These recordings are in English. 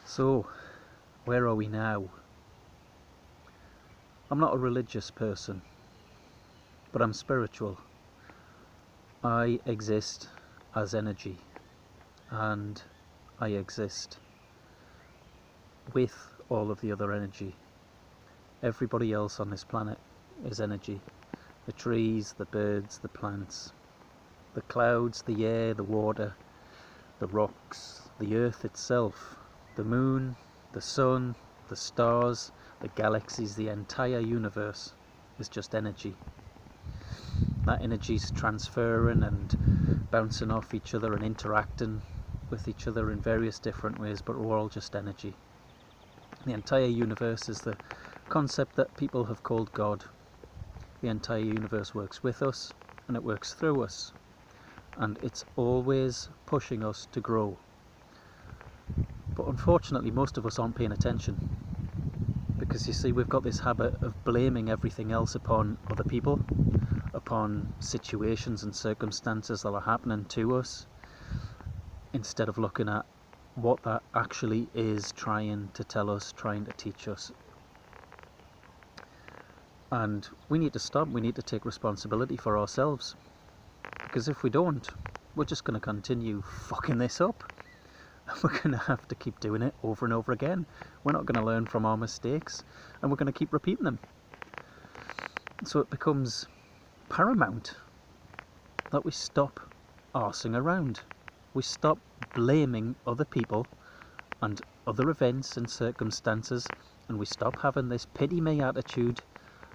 So, where are we now? I'm not a religious person, but I'm spiritual. I exist as energy, and I exist with all of the other energy. Everybody else on this planet is energy. The trees, the birds, the plants, the clouds, the air, the water, the rocks, the earth itself, the moon, the sun, the stars, the galaxies, the entire universe is just energy. That energy's transferring and bouncing off each other and interacting with each other in various different ways, but we're all just energy. The entire universe is the concept that people have called God. The entire universe works with us and it works through us, and it's always pushing us to grow. But unfortunately, most of us aren't paying attention, because you see, we've got this habit of blaming everything else upon other people, upon situations and circumstances that are happening to us, instead of looking at what that actually is trying to tell us, trying to teach us. And we need to stop. We need to take responsibility for ourselves, because if we don't, we're just going to continue fucking this up. We're going to have to keep doing it over and over again. We're not going to learn from our mistakes, and we're going to keep repeating them. So it becomes paramount that we stop arsing around. We stop blaming other people and other events and circumstances, and we stop having this pity me attitude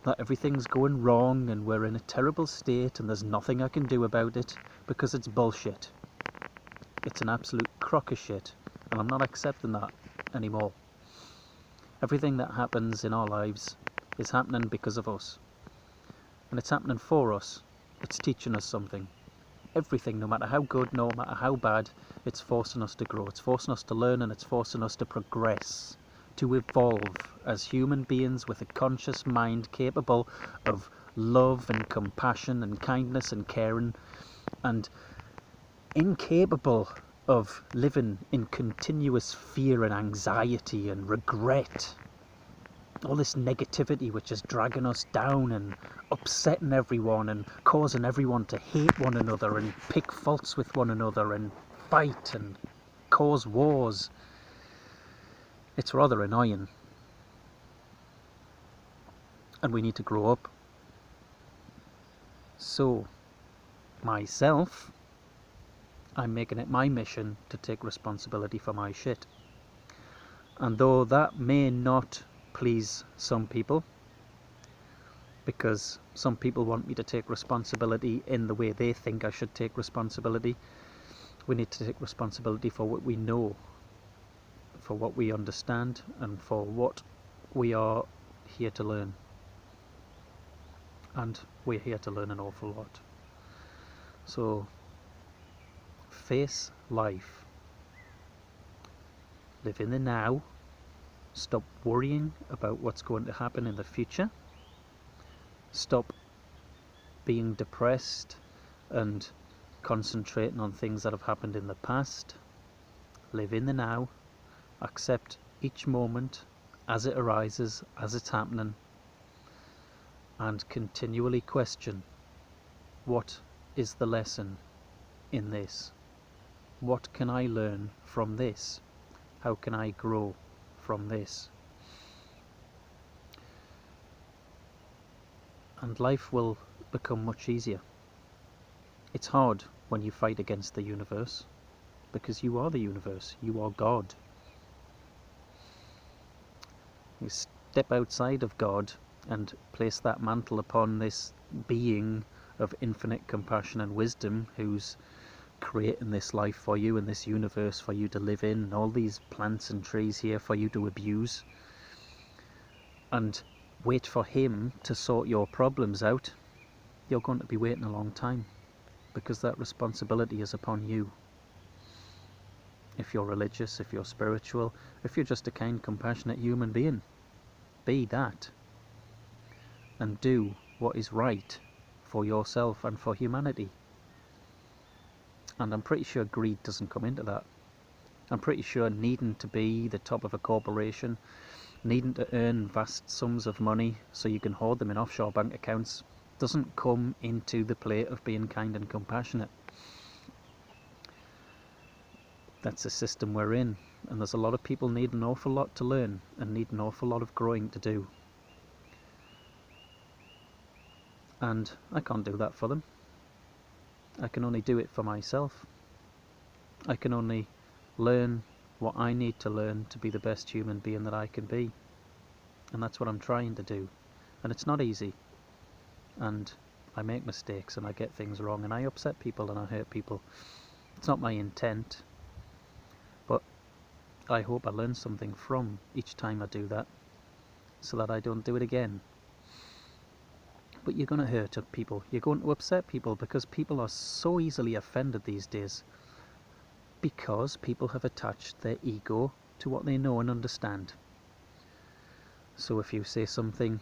that everything's going wrong and we're in a terrible state and there's nothing I can do about it, because it's bullshit. It's an absolute crock of shit, and I'm not accepting that anymore. Everything that happens in our lives is happening because of us, and it's happening for us. It's teaching us something. Everything, no matter how good, no matter how bad, it's forcing us to grow, it's forcing us to learn, and it's forcing us to progress, to evolve as human beings with a conscious mind capable of love and compassion and kindness and caring, and incapable of living in continuous fear and anxiety and regret. All this negativity which is dragging us down and upsetting everyone and causing everyone to hate one another and pick faults with one another and fight and cause wars. It's rather annoying. And we need to grow up. So, myself, I'm making it my mission to take responsibility for my shit. And though that may not please some people, because some people want me to take responsibility in the way they think I should take responsibility, we need to take responsibility for what we know, for what we understand, and for what we are here to learn. And we're here to learn an awful lot. So, face life. Live in the now. Stop worrying about what's going to happen in the future. Stop being depressed and concentrating on things that have happened in the past. Live in the now. Accept each moment as it arises, as it's happening, and continually question, what is the lesson in this? What can I learn from this? How can I grow from this? And life will become much easier. It's hard when you fight against the universe, because you are the universe, you are God. You step outside of God and place that mantle upon this being of infinite compassion and wisdom who's creating this life for you and this universe for you to live in, and all these plants and trees here for you to abuse, and wait for him to sort your problems out. You're going to be waiting a long time, because that responsibility is upon you. If you're religious, if you're spiritual, if you're just a kind, compassionate human being, be that, and do what is right for yourself and for humanity. And I'm pretty sure greed doesn't come into that. I'm pretty sure needing to be the top of a corporation, needing to earn vast sums of money so you can hoard them in offshore bank accounts, doesn't come into the play of being kind and compassionate. That's the system we're in, and there's a lot of people need an awful lot to learn and need an awful lot of growing to do. And I can't do that for them. I can only do it for myself. I can only learn what I need to learn to be the best human being that I can be. And that's what I'm trying to do. And it's not easy. And I make mistakes and I get things wrong and I upset people and I hurt people. It's not my intent. But I hope I learn something from each time I do that, so that I don't do it again. But you're going to hurt people. You're going to upset people because people are so easily offended these days. Because people have attached their ego to what they know and understand. So if you say something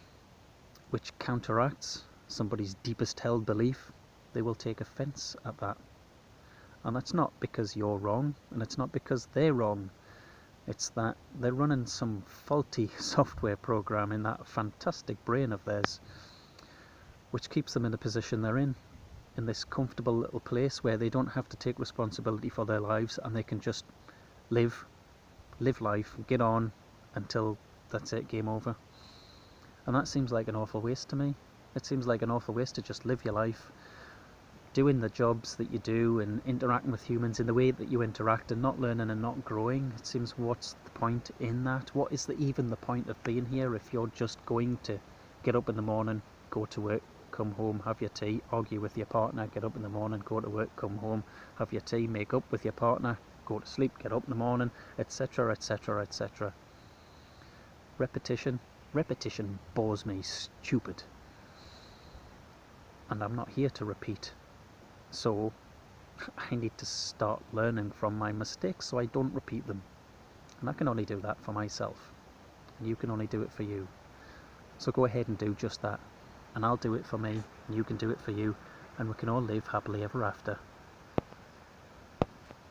which counteracts somebody's deepest held belief, they will take offence at that. And that's not because you're wrong, and it's not because they're wrong. It's that they're running some faulty software program in that fantastic brain of theirs, which keeps them in the position they're in this comfortable little place where they don't have to take responsibility for their lives and they can just live life, get on until that's it, game over. And that seems like an awful waste to me. It seems like an awful waste to just live your life doing the jobs that you do and interacting with humans in the way that you interact and not learning and not growing. It seems, what's the point in that? What is even the point of being here if you're just going to get up in the morning, go to work, come home, have your tea, argue with your partner, get up in the morning, go to work, come home, have your tea, make up with your partner, go to sleep, get up in the morning, etc, etc, etc. Repetition bores me stupid. And I'm not here to repeat. So I need to start learning from my mistakes so I don't repeat them. And I can only do that for myself. And you can only do it for you. So go ahead and do just that. And I'll do it for me, and you can do it for you, and we can all live happily ever after.